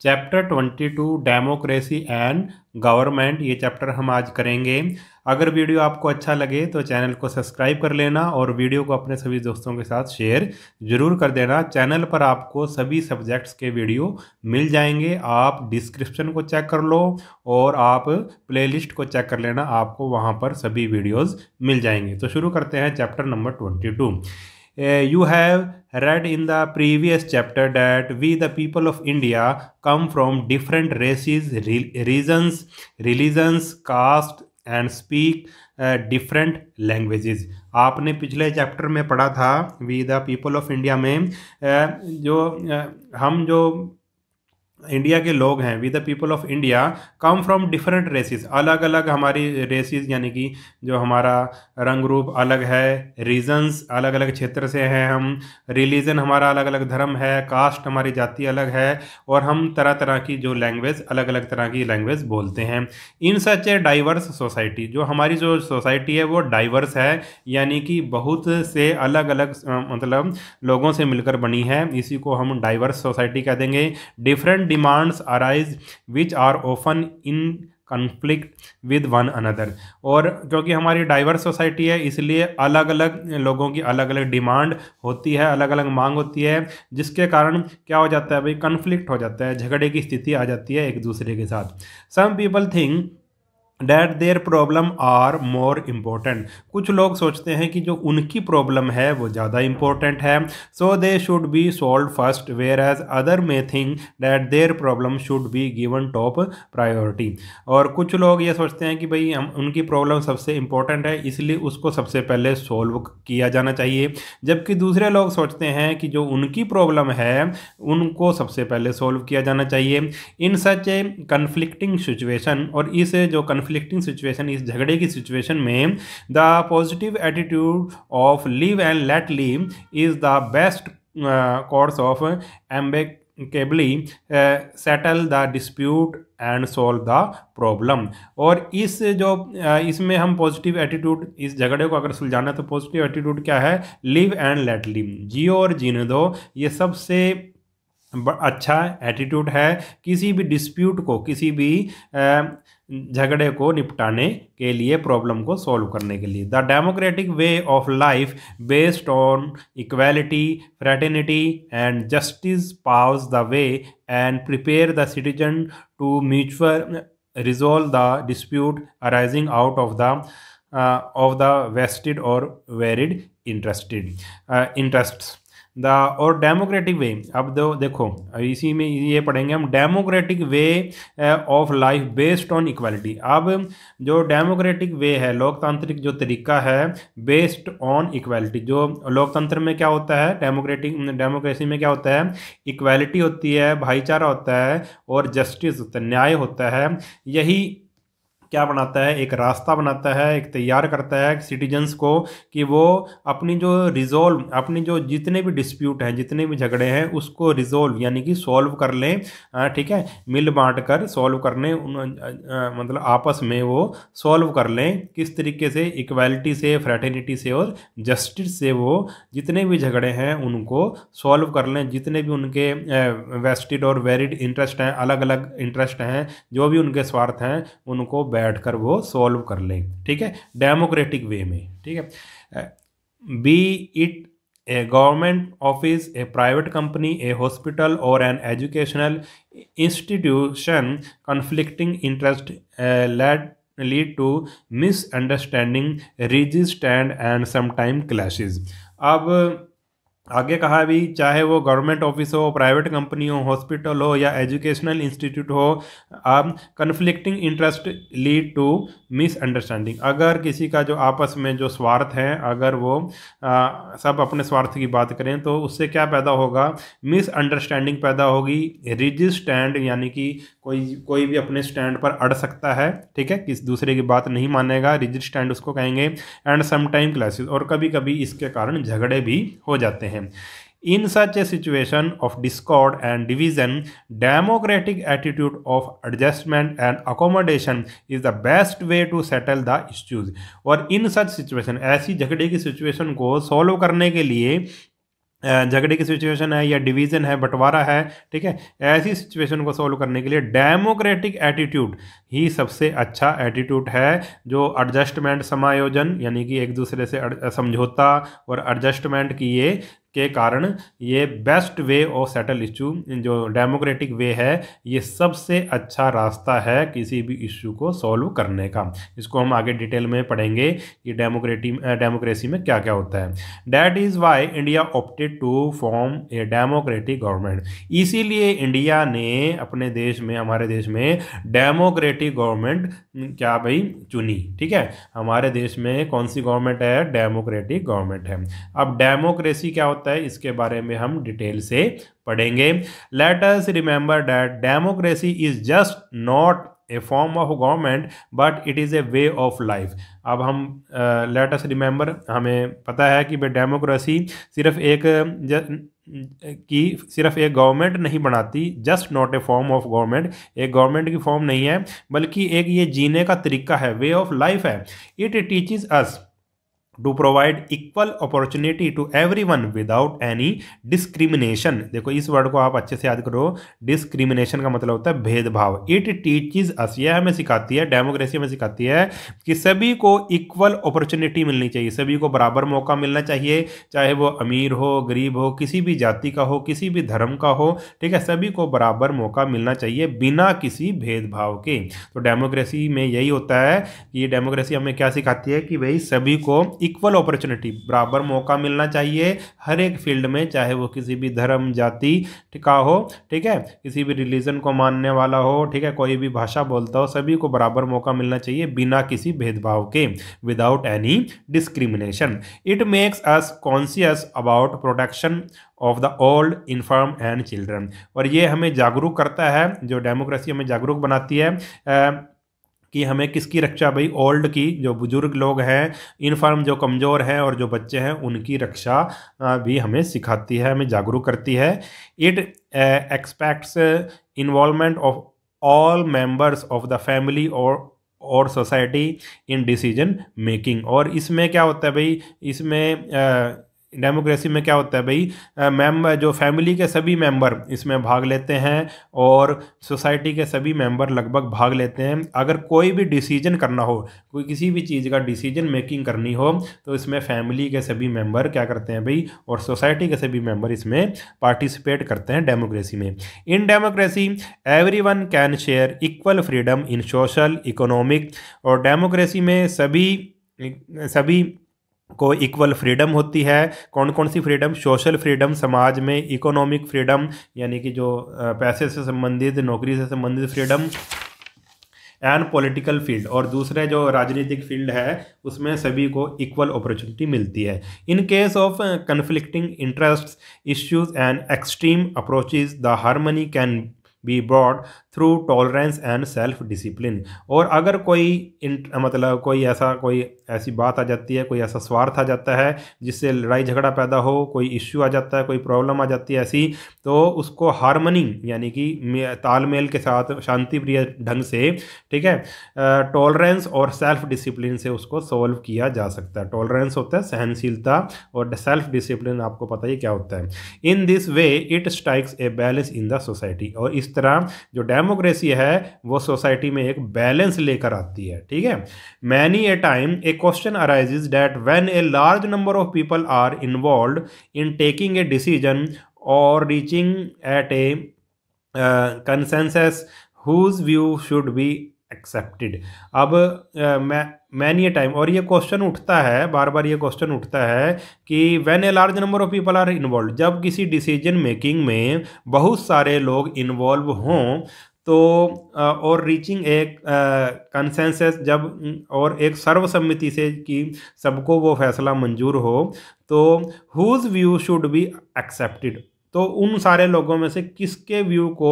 Chapter 22 democracy and government, ये chapter हम आज करेंगे। अगर वीडियो आपको अच्छा लगे तो चैनल को सब्सक्राइब कर लेना और वीडियो को अपने सभी दोस्तों के साथ शेयर ज़रूर कर देना। चैनल पर आपको सभी सब्जेक्ट्स के वीडियो मिल जाएंगे, आप डिस्क्रिप्शन को चेक कर लो और आप प्लेलिस्ट को चेक कर लेना, आपको वहाँ पर सभी वीडियोज़ मिल जाएंगे। तो शुरू करते हैं chapter number 22। You have read in the previous chapter that we the people of India come from different races, regions, religions, caste and speak different languages। आपने पिछले चैप्टर में पढ़ा था we the people of India में हम जो India के लोग हैं, we the people of India come from different races, अलग अलग हमारी रेसिस यानी कि जो हमारा रंग रूप अलग है, रीजन्स अलग अलग क्षेत्र से हैं हम, रिलीजन हमारा अलग अलग धर्म है, कास्ट हमारी जाति अलग है और हम तरह तरह की जो लैंग्वेज अलग अलग तरह की लैंग्वेज बोलते हैं। इन सच ए डाइवर्स सोसाइटी, जो हमारी जो सोसाइटी है वो डाइवर्स है यानी कि बहुत से अलग अलग मतलब लोगों से मिलकर बनी है, इसी को हम डाइवर्स सोसाइटी कह देंगे। Different demands arise which are often in conflict with one another, और क्योंकि हमारी डाइवर्स सोसाइटी है इसलिए अलग अलग लोगों की अलग अलग डिमांड होती है, अलग अलग मांग होती है, जिसके कारण क्या हो जाता है भाई, कन्फ्लिक्ट हो जाता है, झगड़े की स्थिति आ जाती है एक दूसरे के साथ। Some people think that their problem are more important, कुछ लोग सोचते हैं कि जो उनकी प्रॉब्लम है वो ज़्यादा इम्पोर्टेंट है, so they should be solve first, whereas other may think that their problem should be given top priority. और कुछ लोग ये सोचते हैं कि भाई हम उनकी प्रॉब्लम सबसे इम्पोर्टेंट है इसलिए उसको सबसे पहले सॉल्व किया जाना चाहिए, जबकि दूसरे लोग सोचते हैं कि जो उनकी प्रॉब्लम है उनको सबसे पहले सॉल्व किया जाना चाहिए। इन सच ए कन्फ्लिक्टिंग सिचुएशन, और इस जो कन्फ्लिक्टिंग सिचुएशन, इस झगड़े की सिचुएशन में the positive attitude of live and let live is the best course of amicably settle the dispute and solve the problem. और इस जो इसमें हम पॉजिटिव एटीट्यूड, इस झगड़े को अगर सुलझाना तो पॉजिटिव एटीट्यूड क्या है, लिव एंड लेट लिव, जियो और जीने दो, ये सबसे अच्छा एटीट्यूड है किसी भी डिस्प्यूट को, किसी भी झगड़े को निपटाने के लिए, प्रॉब्लम को सॉल्व करने के लिए। The democratic way of life based on equality, fraternity and justice paves the way and prepare the citizen to mutual resolve the dispute arising out of the vested or varied interests. The और democratic way, अब देखो इसी में ये पढ़ेंगे हम, democratic way of life based on equality. अब जो डेमोक्रेटिक वे है, लोकतांत्रिक जो तरीका है, बेस्ड ऑन इक्वालिटी, जो लोकतंत्र में क्या होता है, डेमोक्रेसी में क्या होता है, इक्वालिटी होती है, भाईचारा होता है और जस्टिस होता है, न्याय होता है। यही क्या बनाता है, एक रास्ता बनाता है, एक तैयार करता है सिटीजन्स को कि वो अपनी जो रिजॉल्व, अपनी जो जितने भी डिस्प्यूट हैं, जितने भी झगड़े हैं उसको रिजॉल्व यानी कि सॉल्व कर लें, ठीक है, मिल बांट कर सॉल्व करने, मतलब आपस में वो सॉल्व कर लें, किस तरीके से, इक्वालिटी से, फ्रेटर्निटी से और जस्टिस से वो जितने भी झगड़े हैं उनको सॉल्व कर लें, जितने भी उनके वेस्टेड और वेरिड इंटरेस्ट हैं, अलग अलग इंटरेस्ट हैं, जो भी उनके स्वार्थ हैं उनको बैठकर वो सॉल्व कर लें, ठीक है, डेमोक्रेटिक वे में, ठीक है। Be it a government office, a private company, a hospital or an educational institution, conflicting interest lead to misunderstanding, resistant and sometime clashes. अब आगे कहा भी, चाहे वो गवर्नमेंट ऑफिस हो, प्राइवेट कंपनी हो, हॉस्पिटल हो या एजुकेशनल इंस्टीट्यूट हो, अब conflicting interest lead to misunderstanding, अगर किसी का जो आपस में जो स्वार्थ हैं, अगर वो सब अपने स्वार्थ की बात करें तो उससे क्या पैदा होगा, मिसअंडरस्टैंडिंग पैदा होगी, रेजिस्टेंट यानी कि कोई भी अपने स्टैंड पर अड़ सकता है, ठीक है, किसी दूसरे की बात नहीं मानेगा, रेजिस्टेंट उसको कहेंगे, एंड समटाइम क्लैशेस, और कभी कभी इसके कारण झगड़े भी हो जाते हैं। In such a situation of discord and division, democratic attitude of adjustment and accommodation is the best way to settle the issues। और in such situation, ऐसी झगड़े की सिचुएशन को सॉल्व करने के लिए झगड़े की सिचुएशन है या डिवीज़न है, बंटवारा है, ठीक है, ऐसी सिचुएशन को सॉल्व करने के लिए डेमोक्रेटिक एटीट्यूड ही सबसे अच्छा एटीट्यूड है, जो एडजस्टमेंट, समायोजन यानी कि एक दूसरे से समझौता और एडजस्टमेंट किए के कारण ये best way of settle issue, जो डेमोक्रेटिक वे है, ये सबसे अच्छा रास्ता है किसी भी इशू को सॉल्व करने का। इसको हम आगे डिटेल में पढ़ेंगे कि डेमोक्रेसी में क्या क्या होता है। That is why India opted to form a democratic government. इसीलिए इंडिया ने अपने देश में, हमारे देश में डेमोक्रेटिक गवर्नमेंट क्या भाई चुनी, ठीक है। हमारे देश में कौन सी गवर्नमेंट है? डेमोक्रेटिक गवर्नमेंट है। अब डेमोक्रेसी क्या होता है, इसके बारे में हम डिटेल से पढ़ेंगे। Let us remember that democracy is just not a form of government but it is a way of life. अब हम लेट अस रिमेंबर, हमें पता है कि डेमोक्रेसी सिर्फ एक गवर्नमेंट नहीं बनाती, just not a form of government, एक गवर्नमेंट की फॉर्म नहीं है, बल्कि एक ये जीने का तरीका है, वे ऑफ लाइफ है। It teaches us to provide equal opportunity to everyone without any discrimination. देखो इस वर्ड को आप अच्छे से याद करो, डिस्क्रिमिनेशन का मतलब होता है भेदभाव। इट टीचेस अस, यह हमें सिखाती है, डेमोक्रेसी हमें सिखाती है कि सभी को इक्वल अपॉर्चुनिटी मिलनी चाहिए, सभी को बराबर मौका मिलना चाहिए, चाहे वो अमीर हो, गरीब हो, किसी भी जाति का हो, किसी भी धर्म का हो, ठीक है, सभी को बराबर मौका मिलना चाहिए बिना किसी भेदभाव के। तो डेमोक्रेसी में यही होता है कि ये डेमोक्रेसी हमें क्या सिखाती है कि भाई सभी को इक्वल अपॉर्चुनिटी, बराबर मौका मिलना चाहिए हर एक फील्ड में, चाहे वो किसी भी धर्म जाति का हो, ठीक है, किसी भी रिलीजन को मानने वाला हो, ठीक है, कोई भी भाषा बोलता हो, सभी को बराबर मौका मिलना चाहिए बिना किसी भेदभाव के, without any discrimination. It makes us conscious about protection of the old, inform and children. और ये हमें जागरूक करता है, जो डेमोक्रेसी हमें जागरूक बनाती है कि हमें किसकी रक्षा, भाई ओल्ड की, जो बुजुर्ग लोग हैं, इनफर्म जो कमज़ोर हैं, और जो बच्चे हैं उनकी रक्षा भी हमें सिखाती है, हमें जागरूक करती है। It aspects involvement of all members of the family और सोसाइटी इन डिसीजन मेकिंग। और इसमें क्या होता है भाई, इसमें डेमोक्रेसी में क्या होता है भाई, मेंबर जो फैमिली के सभी मेंबर इसमें भाग लेते हैं और सोसाइटी के सभी मेंबर लगभग भाग लेते हैं। अगर कोई भी डिसीजन करना हो, कोई किसी भी चीज़ का डिसीजन मेकिंग करनी हो, तो इसमें फैमिली के सभी मेंबर क्या करते हैं भाई, और सोसाइटी के सभी मेंबर इसमें पार्टिसिपेट करते हैं डेमोक्रेसी में। In democracy everyone can share equal freedom in social, economic. और डेमोक्रेसी में सभी को इक्वल फ्रीडम होती है। कौन कौन सी फ्रीडम? सोशल फ्रीडम समाज में, इकोनॉमिक फ्रीडम यानी कि जो पैसे से संबंधित, नौकरी से संबंधित फ्रीडम, एंड पॉलिटिकल फील्ड, और दूसरे जो राजनीतिक फील्ड है उसमें सभी को इक्वल अपॉर्चुनिटी मिलती है। In case of conflicting interests, issues and extreme approaches, the harmony can be brought through tolerance and self discipline. और अगर मतलब कोई ऐसी बात आ जाती है, कोई ऐसा स्वार्थ आ जाता है जिससे लड़ाई झगड़ा पैदा हो, कोई इश्यू आ जाता है, कोई प्रॉब्लम आ जाती है ऐसी, तो उसको हार्मनी यानी कि तालमेल के साथ, शांति प्रिय ढंग से, ठीक है, टॉलरेंस और सेल्फ डिसिप्लिन से उसको सॉल्व किया जा सकता है। टॉलरेंस होता है सहनशीलता, और सेल्फ डिसिप्लिन आपको पता ही क्या होता है। In this way it strikes a balance in the society. और इस तरह जो डेमोक्रेसी है वो सोसाइटी में एक बैलेंस लेकर आती है, ठीक है। Many a time a question arises that when a large number of people are involved in taking a decision और reaching at a consensus whose view should be accepted. अब मैनी ए टाइम, और ये question उठता है, बार बार ये question उठता है कि when a large number of people are involved, जब किसी डिसीजन मेकिंग में बहुत सारे लोग इन्वॉल्व हों, तो और रीचिंग एक कंसेंसस, जब और एक सर्वसम्मति से कि सबको वो फैसला मंजूर हो, तो whose view should be accepted, तो उन सारे लोगों में से किसके व्यू को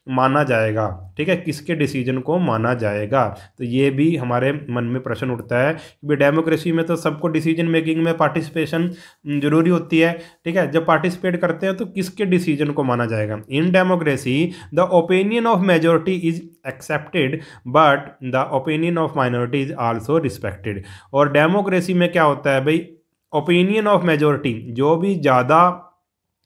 माना जाएगा, ठीक है, किसके डिसीजन को माना जाएगा। तो ये भी हमारे मन में प्रश्न उठता है कि डेमोक्रेसी में तो सबको डिसीजन मेकिंग में पार्टिसिपेशन जरूरी होती है, ठीक है, जब पार्टिसिपेट करते हैं तो किसके डिसीजन को माना जाएगा। In democracy the opinion of majority is accepted but the opinion of minority is also respected. और डेमोक्रेसी में क्या होता है भाई, ओपिनियन ऑफ मेजोरिटी, जो भी ज़्यादा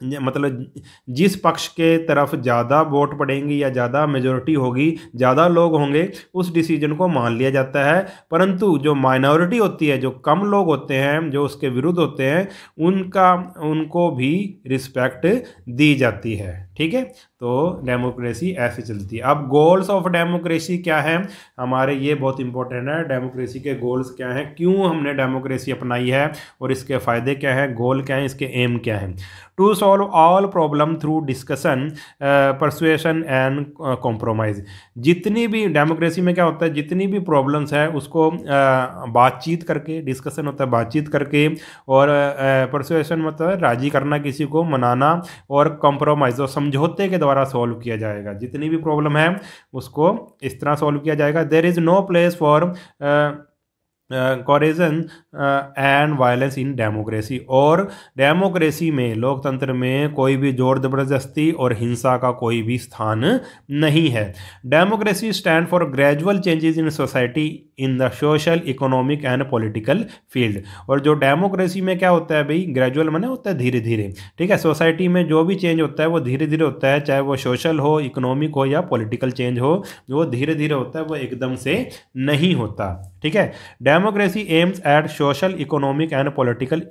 मतलब जिस पक्ष के तरफ ज़्यादा वोट पड़ेंगी या ज़्यादा मेजोरिटी होगी, ज़्यादा लोग होंगे, उस डिसीजन को मान लिया जाता है। परंतु जो माइनॉरिटी होती है, जो कम लोग होते हैं, जो उसके विरुद्ध होते हैं, उनको भी रिस्पेक्ट दी जाती है। ठीक है, तो डेमोक्रेसी ऐसे चलती है। अब गोल्स ऑफ डेमोक्रेसी क्या है हमारे, ये बहुत इंपॉर्टेंट है। डेमोक्रेसी के गोल्स क्या हैं, क्यों हमने डेमोक्रेसी अपनाई है और इसके फ़ायदे क्या हैं, गोल क्या हैं, इसके एम क्या हैं। To solve all problem through discussion, persuasion and compromise. जितनी भी डेमोक्रेसी में क्या होता है, जितनी भी प्रॉब्लम्स है उसको बातचीत करके, डिस्कशन होता है बातचीत करके, और परसुएशन मतलब राजी करना, किसी को मनाना, और कॉम्प्रोमाइज़ और समझौते के द्वारा सॉल्व किया जाएगा। जितनी भी प्रॉब्लम है उसको इस तरह सॉल्व किया जाएगा। There is no place for coercion and violence in democracy. और डेमोक्रेसी में, लोकतंत्र में कोई भी जोर जबरदस्ती और हिंसा का कोई भी स्थान नहीं है। Democracy stand for gradual changes in society in the social, economic and political field. और जो डेमोक्रेसी में क्या होता है भाई, ग्रेजुअल माने होता है धीरे धीरे। ठीक है, सोसाइटी में जो भी चेंज होता है वो धीरे धीरे होता है, चाहे वो सोशल हो, इकोनॉमिक हो या पॉलिटिकल चेंज हो, जो धीरे धीरे होता है वो एकदम से नहीं होता। ठीक है, democracy aims at social, economic and political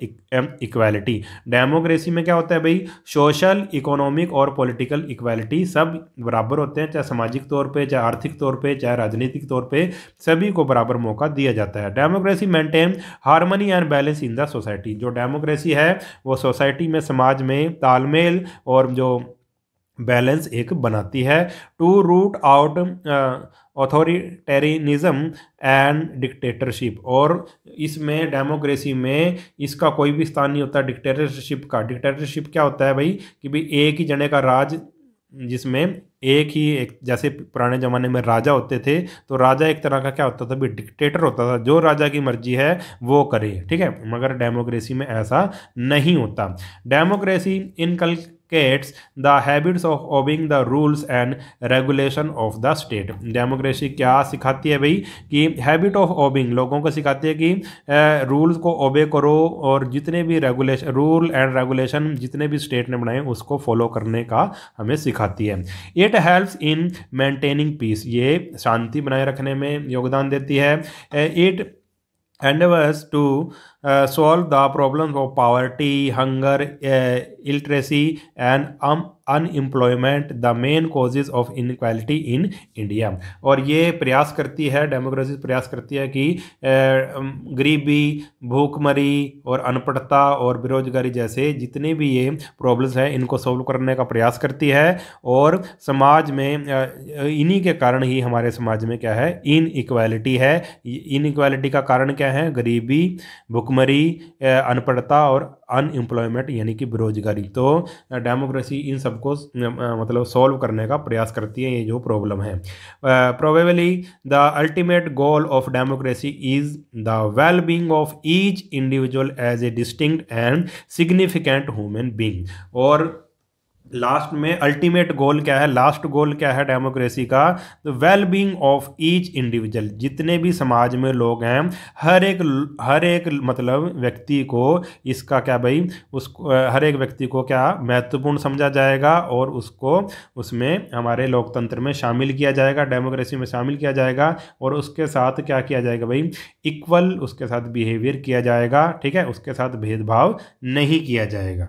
equality. Democracy में क्या होता है भाई, सोशल, इकोनॉमिक और पॉलिटिकल इक्वालिटी सब बराबर होते हैं, चाहे सामाजिक तौर पे, चाहे आर्थिक तौर पे, चाहे राजनीतिक तौर पे, सभी को बराबर मौका दिया जाता है। Democracy maintain harmony and balance in the society. जो डेमोक्रेसी है वो सोसाइटी में, समाज में तालमेल और जो बैलेंस एक बनाती है। To root out authoritarianism and dictatorship. और इसमें डेमोक्रेसी में इसका कोई भी स्थान नहीं होता डिक्टेटरशिप का। डिक्टेटरशिप क्या होता है भाई, कि भाई एक ही जने का राज, जिसमें एक जैसे पुराने ज़माने में राजा होते थे, तो राजा एक तरह का क्या होता था भी, डिक्टेटर होता था, जो राजा की मर्जी है वो करे। ठीक है, मगर डेमोक्रेसी में ऐसा नहीं होता। Democracy inculcates the habits of obeying the rules and regulation of the state. Democracy क्या सिखाती है भाई, कि हैबिट ऑफ ओबिंग, लोगों को सिखाती है कि रूल्स को ओबे करो, और जितने भी रेगुलेशन, रूल एंड रेगुलेशन जितने भी स्टेट ने बनाए उसको फॉलो करने का हमें सिखाती है। It helps in maintaining peace, ये शांति बनाए रखने में योगदान देती है। It endeavors to solve the problems of poverty, hunger, illiteracy and unemployment, the main causes of inequality in India. और ये प्रयास करती है, डेमोक्रेसी प्रयास करती है कि गरीबी, भूखमरी और अनपढ़ता और बेरोजगारी जैसे जितने भी ये प्रॉब्लम्स हैं इनको सॉल्व करने का प्रयास करती है। और समाज में इन्हीं के कारण ही हमारे समाज में क्या है, इनइक्वालिटी है। इनइक्वालिटी का कारण क्या है, गरीबी, भूखमरी, अनपढ़ता और अनएम्प्लॉयमेंट यानी कि बेरोजगारी। तो डेमोक्रेसी इन सबको मतलब सॉल्व करने का प्रयास करती है, ये जो प्रॉब्लम है। Probably the ultimate goal of democracy is the well being of each individual as a distinct and significant human being. और लास्ट में अल्टीमेट गोल क्या है, लास्ट गोल क्या है डेमोक्रेसी का, तो well being of each individual, जितने भी समाज में लोग हैं, हर एक मतलब व्यक्ति को इसका क्या भाई, उसको हर एक व्यक्ति को क्या महत्वपूर्ण समझा जाएगा, और उसको उसमें हमारे लोकतंत्र में शामिल किया जाएगा, डेमोक्रेसी में शामिल किया जाएगा। और उसके साथ क्या किया जाएगा भाई, इक्वल उसके साथ बिहेवियर किया जाएगा। ठीक है, उसके साथ भेदभाव नहीं किया जाएगा।